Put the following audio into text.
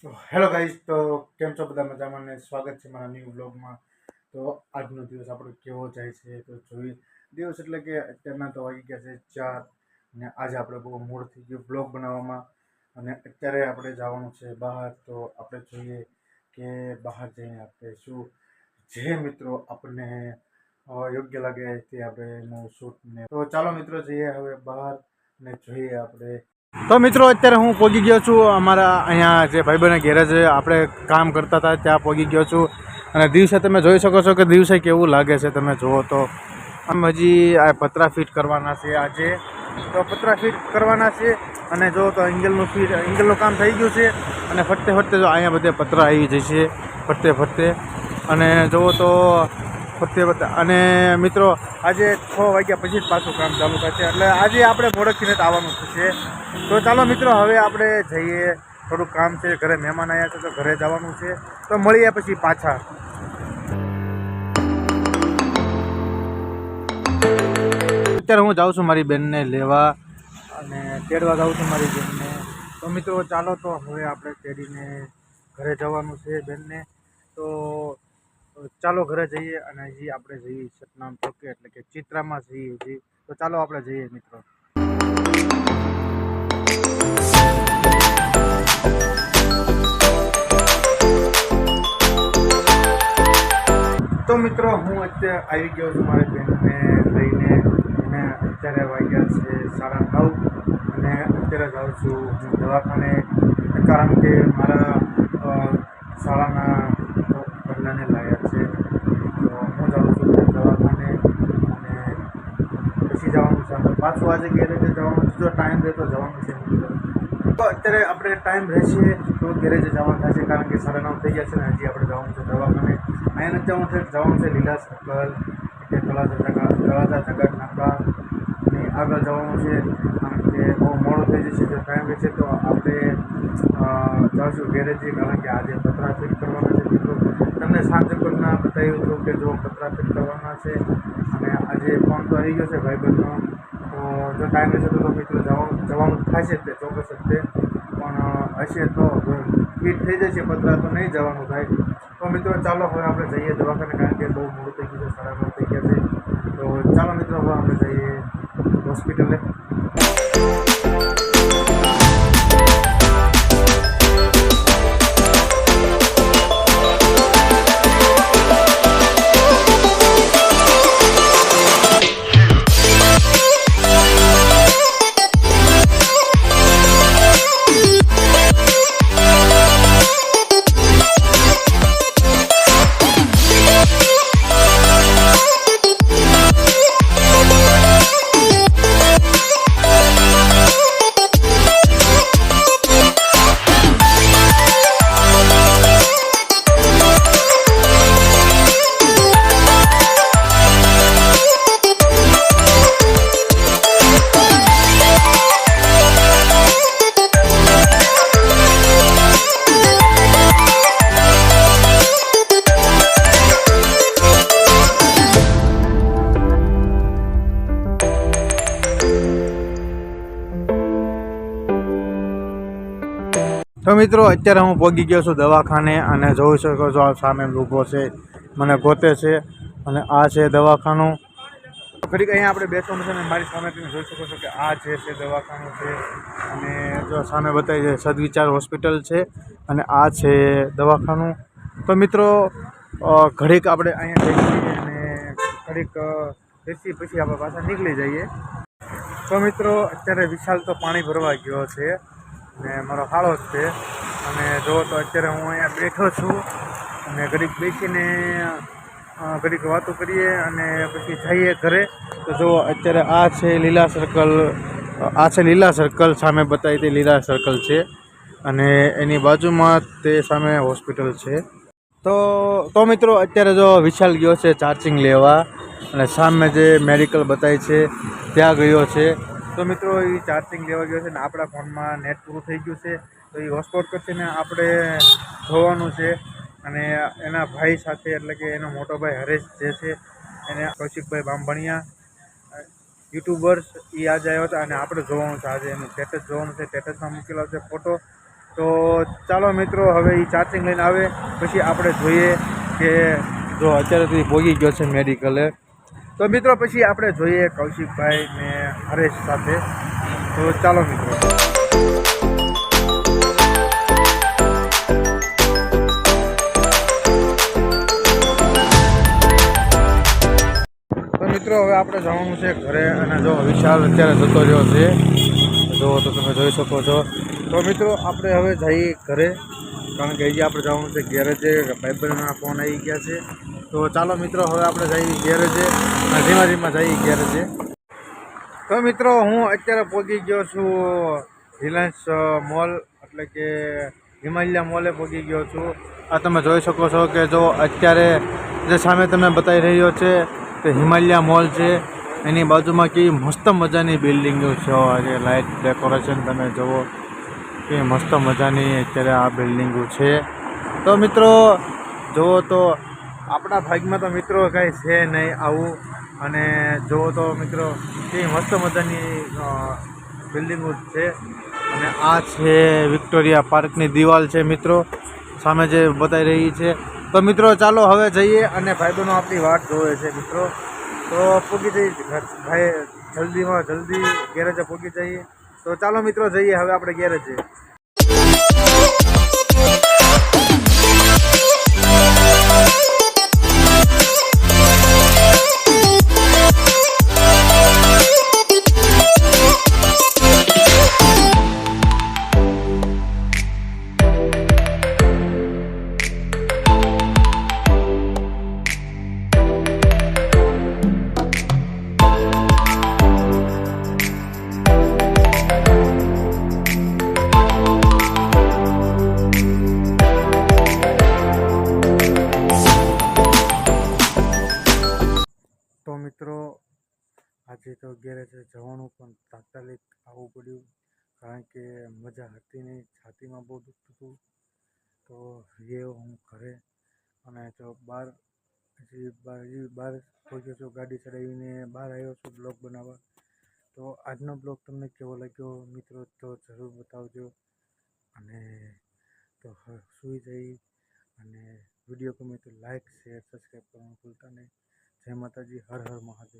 તો hello guys, તો કેમ છો બધા મજામાં ને સ્વાગત છે મારા ન્યૂ બ્લોગમાં. તો આજનો દિવસ આપણો કેવો જાય છે તો જોઈએ. દિવસ એટલે કે અત્યારના તો વાગી ગયા છે 4 ને આજે આપણે બહુ મૂડ થઈ ગયું બ્લોગ બનાવવામાં. અને અત્યારે આપણે જવાનું છે બહાર, તો આપણે જોઈએ કે બહાર જઈને આપણે શું જે મિત્રો આપણને યોગ્ય લાગે તે આપણે એનું શૂટ ને. તો ચાલો મિત્રો જઈએ હવે બહાર ને જોઈએ આપણે. તો મિત્રો અત્યારે હું પહોંચી ગયો છું અમારા અહીંયા જે ભાઈબંધના ગેરેજ આપણે કામ કરતા હતા ત્યાં પહોંચી ગયો છું. અને દિવસે તમે જોઈ શકો છો કે દિવસે કેવું લાગે છે, તમે જુઓ તો. આમ હજી આ પતરા ફિટ કરવાના છે આજે, તો પતરા ફિટ કરવાના છે. અને જો તો એંગલનું કામ થઈ ગયું છે. અને ફરતે ફરતે જો અહીંયા બધે પતરા આવી જશે ફરતે ફરતે. અને જુઓ તો ફરતે અને મિત્રો આજે 6 વાગ્યા પછી જ પાછું કામ ચાલુ થશે, એટલે આજે આપણે મોડેકથી જ આવવાનું થશે. તો ચાલો મિત્રો હવે આપણે જઈએ, થોડુંક કામ છે, ઘરે મહેમાન આવ્યા છે તો ઘરે જવાનું છે. તો મળીએ પછી પાછા. અત્યારે હું જાઉં છું મારી બેનને લેવા અને તેડવા જાઉં છું મારી બેનને. તો મિત્રો ચાલો તો હવે આપણે તેડીને ઘરે જવાનું છે બેનને. તો ચાલો ઘરે જઈએ અને હજી આપણે જઈએ સતનામ ચોકે, એટલે કે ચિત્રામાં જઈએ હજી. તો ચાલો આપણે જઈએ મિત્રો. તો મિત્રો હું અત્યારે આવી ગયો છું મારી બેનને લઈને. અને અત્યારે વાગ્યા છે 9:30 અને અત્યારે જાઉં છું હું દવાખાને, કારણ કે મારા શાળાના પહેલાંને લાયા છે. તો હું જાઉં છું દવાખાને અને પછી જવાનું છે આપણે પાછું આજે ગેરેજે જવાનું છે. જો ટાઈમ રહે તો જવાનું છે મિત્રો. તો અત્યારે આપણે ટાઈમ રહેશે તો ગેરેજે જવાનું થશે, કારણ કે 9:30 થઈ ગયા છે ને હજી આપણે જવાનું છે દવાખાને. અહીંયા નથી જવાનું છે લીલા સર્કલ કે તળાજા જગત નાકાની આગળ જવાનું છે, કારણ કે બહુ મોડું થઈ જશે. જો ટાઈમ રહેશે તો આપણે જઈશું ગેરેજે, કારણ કે આજે પતરા ફિટ કરવાના છે મિત્રો. તમને સાંજે પણ બતાવ્યું હતું કે જો પતરા ફિટ કરવાના છે. અને આજે ફોન તો આવી ગયો છે ભાઈબંધનો, તો જો ટાઈમ રહેશે તો મિત્રો જવાનું થશે તે ચોક્કસ જ તે. પણ હશે તો ફિટ થઈ જશે પતરા તો નહીં જવાનું થાય. તો મિત્રો ચાલો હવે આપણે જઈએ દવાખાને, કારણ કે બહુ મોડું થઈ ગયું છે, 9:30 થઈ ગયા છે. તો ચાલો મિત્રો હવે આપણે જઈએ હોસ્પિટલે. તો મિત્રો અત્યારે હું પહોંચી ગયો છું દવાખાને, અને જોઈ શકો છો આ સામે ઊભો છે, મને ગોતે છે. અને આ છે દવાખાનું. ઘડીક અહીંયા આપણે બેસવાનું છે ને મારી સામે તમે જોઈ શકો છો કે આ જે છે દવાખાનું છે. અને જો સામે બતાવી છે સદવિચાર હોસ્પિટલ છે, અને આ છે દવાખાનું. તો મિત્રો ઘડીક આપણે અહીંયા બેસીએ અને ઘડીક બેસી પછી આપણે પાછા નીકળી જઈએ. તો મિત્રો અત્યારે વિશાલ તો પાણી ભરવા ગયો છે ને મારો હાળો જ છે. અને જો તો અત્યારે હું અહીંયા બેઠો છું અને ઘડીક બેસીને ઘડીક વાતો કરીએ અને પછી જઈએ ઘરે. તો જો અત્યારે આ છે લીલા સર્કલ, આ છે લીલા સર્કલ, સામે બતાવી તે લીલા સર્કલ છે. અને એની બાજુમાં તે સામે હોસ્પિટલ છે. તો મિત્રો અત્યારે જો વિશાલ ગયો છે ચાર્જિંગ લેવા, અને સામે જે મેડિકલ બતાવી છે ત્યાં ગયો છે. તો મિત્રો એ ચાર્જિંગ લેવા ગયો છે ને આપણા ફોનમાં નેટ પૂરું થઈ ગયું છે, તો એ હોટસ્પોટ કરશે ને આપણે જોવાનું છે. અને એના ભાઈ સાથે, એટલે કે એનો મોટો ભાઈ હરેશ જે છે, એને કૌશિકભાઈ બામભણિયા યુટ્યુબર્સ એ આજે આવ્યા હતા. અને આપણે જોવાનું છે આજે એનું સ્ટેટસ જોવાનું છે, સ્ટેટસમાં મૂકેલો છે ફોટો. તો ચાલો મિત્રો હવે એ ચાર્જિંગ લઈને આવે પછી આપણે જોઈએ કે જો અત્યારે તો એ પહોંચી ગયો છે મેડિકલે. તો મિત્રો પછી આપણે જોઈએ કૌશિકભાઈ ને હરેશ સાથે. તો ચાલો મિત્રો. તો મિત્રો હવે આપણે જવાનું છે ઘરે અને જો વિશાલ અત્યારે જતો રહ્યો છે જો તો તમે જોઈ શકો છો. તો મિત્રો આપણે હવે જઈએ ઘરે કારણ કે હજી આપણે જવાનું છે ગેરેજે. ભાઈબંધના ફોન આવી ગયા છે. તો ચાલો મિત્રો હવે આપણે જઈએ ગેરેજે અને ધીમા ધીમા જઈએ ગેરેજે. તો મિત્રો હું અત્યારે પહોંચી ગયો છું રિલાયન્સ મોલ એટલે કે હિમાલયા મોલે પહોંચી ગયો છું. આ તમે જોઈ શકો છો કે જો અત્યારે જે સામે તમને બતાવી રહ્યો છે તે હિમાલયા મોલ છે. એની બાજુમાં કેવી મસ્ત મજાની બિલ્ડિંગો છે. આજે લાઇટ ડેકોરેશન તમે જુઓ કે મસ્ત મજાની અત્યારે આ બિલ્ડિંગો છે. તો મિત્રો જુઓ તો આપણા ભાગમાં તો મિત્રો કાંઈ છે નહીં આવું. અને જુઓ તો મિત્રો કેવી મસ્ત મજાની બિલ્ડિંગો છે. અને આ છે વિક્ટોરિયા પાર્કની દિવાલ છે મિત્રો સામે જે બતાવી રહી છે. તો મિત્રો ચાલો હવે જઈએ અને ભાઈબંધો આપણી વાટ જોવે છે મિત્રો. તો પૂગી જઈએ ભાઈ જલ્દીમાં જલ્દી ગેરેજે પૂગી જઈએ. તો ચાલો મિત્રો જઈએ હવે આપણે ગેરેજે. તો મિત્રો આજે તો ગેરેજે જવાનું પણ તાત્કાલિક આવવું પડ્યું કારણ કે મજા હતી નહીં. છાતીમાં બહુ દુખતું હતું. તો ગયો હું ઘરે અને જો બહાર પહોંચ્યો છું. ગાડી ચડાવીને બહાર આવ્યો છું બ્લોગ બનાવવા. તો આજનો બ્લોગ તમને કેવો લાગ્યો મિત્રો તો જરૂર બતાવજો. અને તો સૂઈ જઈ અને વિડીયો ગમે તો લાઈક શેર સબસ્ક્રાઈબ કરવાનું ભૂલતા નહીં. જય માતાજી. હર હર મહાદેવ.